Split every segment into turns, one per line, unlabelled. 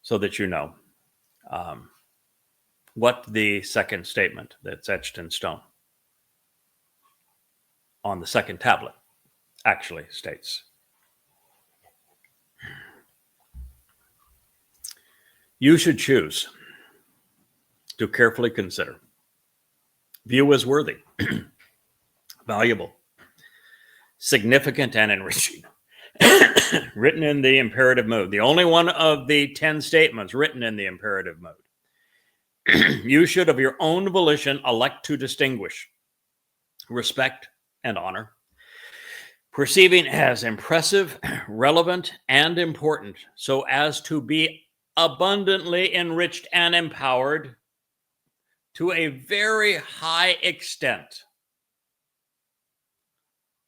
so that you know what the second statement that's etched in stone on the second tablet actually states. You should choose to carefully consider, view as worthy, valuable, significant, and enriching. Written in the imperative mode. The only one of the 10 statements written in the imperative mode. You should, of your own volition, elect to distinguish, respect, and honor, perceiving as impressive, relevant, and important, so as to be abundantly enriched and empowered to a very high extent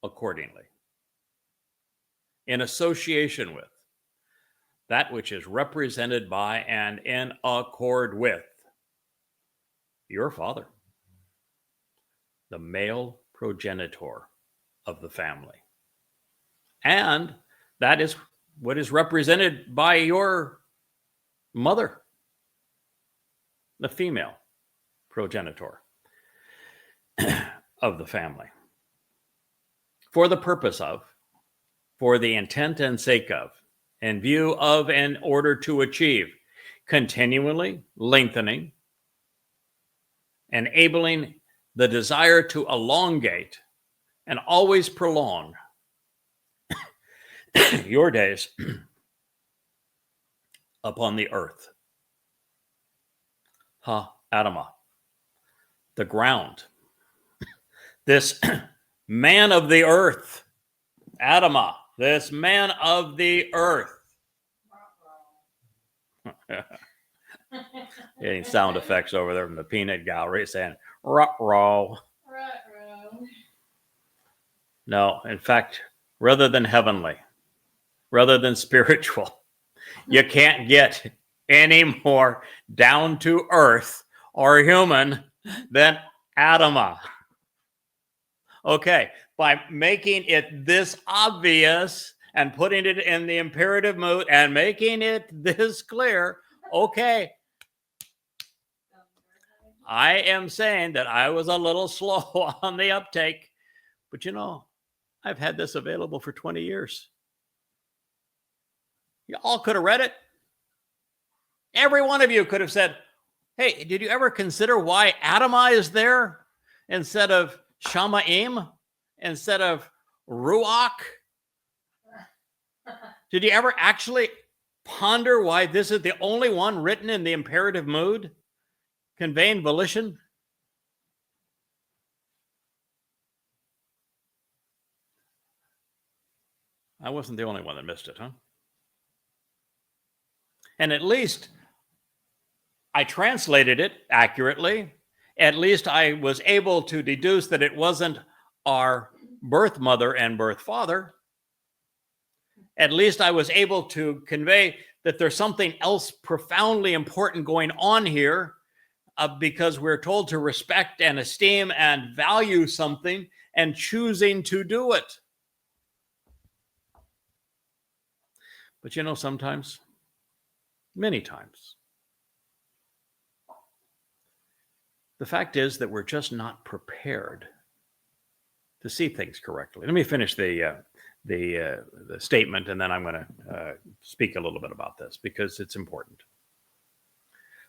accordingly, in association with that which is represented by and in accord with your father, the male progenitor of the family. And that is what is represented by your mother, the female progenitor of the family. For the purpose of, for the intent and sake of, in view of, in order to achieve, continually lengthening, enabling the desire to elongate and always prolong your days upon the earth. Adamah, the ground. This man of the earth. Adamah, this man of the earth. Getting sound effects over there from the peanut gallery saying, ruh-roh. No, in fact, rather than heavenly, rather than spiritual, you can't get any more down to earth or human than Adamah. Okay, by making it this obvious and putting it in the imperative mood and making it this clear, okay, I am saying that I was a little slow on the uptake, but you know, I've had this available for 20 years. You all could have read it. Every one of you could have said, hey, did you ever consider why Adamah is there instead of Shamaim, instead of Ruwach? Did you ever actually ponder why this is the only one written in the imperative mood, conveying volition? I wasn't the only one that missed it, huh? And at least I translated it accurately. At least I was able to deduce that it wasn't our birth mother and birth father. At least I was able to convey that there's something else profoundly important going on here, because we're told to respect and esteem and value something and choosing to do it. But you know, sometimes, many times, the fact is that we're just not prepared to see things correctly. Let me finish the statement, and then I'm going to speak a little bit about this because it's important.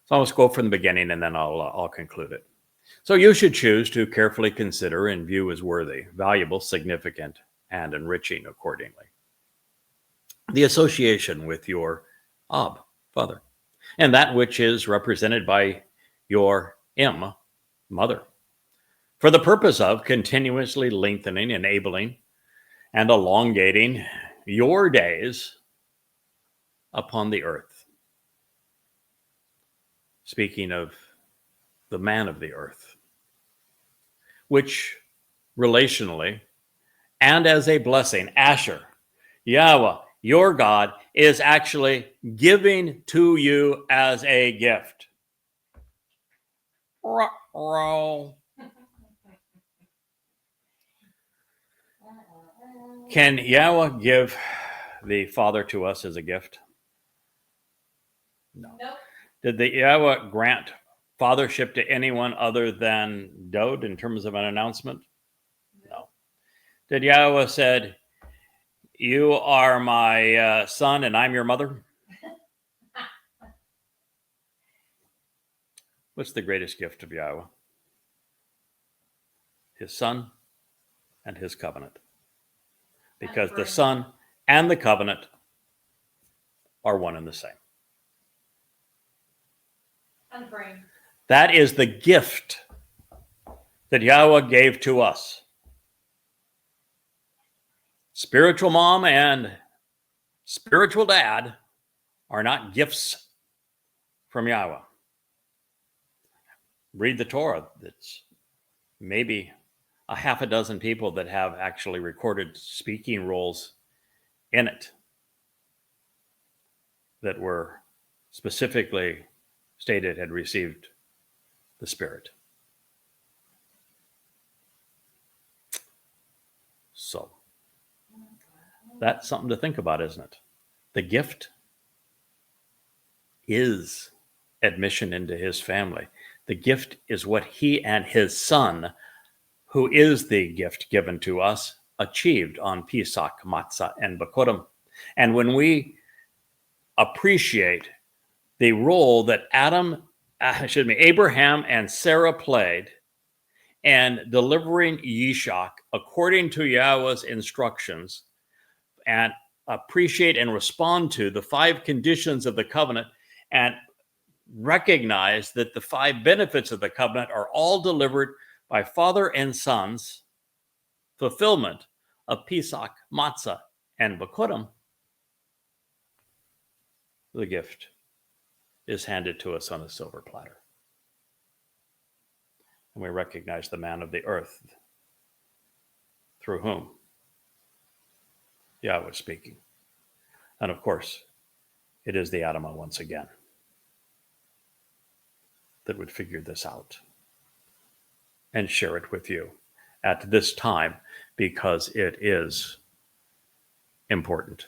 So I'll just go from the beginning, and then I'll conclude it. So you should choose to carefully consider and view as worthy, valuable, significant, and enriching accordingly the association with your father, and that which is represented by your mother, for the purpose of continuously lengthening, enabling, and elongating your days upon the earth. Speaking of the man of the earth, which relationally and as a blessing, Asher, Yahweh, your God, is actually giving to you as a gift. Can Yahweh give the Father to us as a gift? No.
Nope.
Did the Yahowah grant fathership to anyone other than Dode in terms of an announcement? No. Did Yahowah said, "You are my son and I'm your mother"? What's the greatest gift of Yahowah? His son and his covenant. Because the son and the covenant are one and the same.
And brain.
That is the gift that Yahowah gave to us. Spiritual mom and spiritual dad are not gifts from Yahowah. Read the Torah. It's maybe a half a dozen people that have actually recorded speaking roles in it that were specifically stated had received the Spirit. So that's something to think about, isn't it? The gift is admission into his family. The gift is what he and his son, who is the gift given to us, achieved on Pesach, Matzah, and Bikurim. And when we appreciate the role that Abraham and Sarah played in delivering Yishak according to Yahowah's instructions, and appreciate and respond to the 5 conditions of the covenant, and recognize that the 5 benefits of the covenant are all delivered by father and son's fulfillment of Pesach, Matzah, and Bikurim, the gift is handed to us on a silver platter. And we recognize the man of the earth through whom Yahweh was speaking. And of course, it is the Adamah once again that would figure this out and share it with you at this time, because it is important.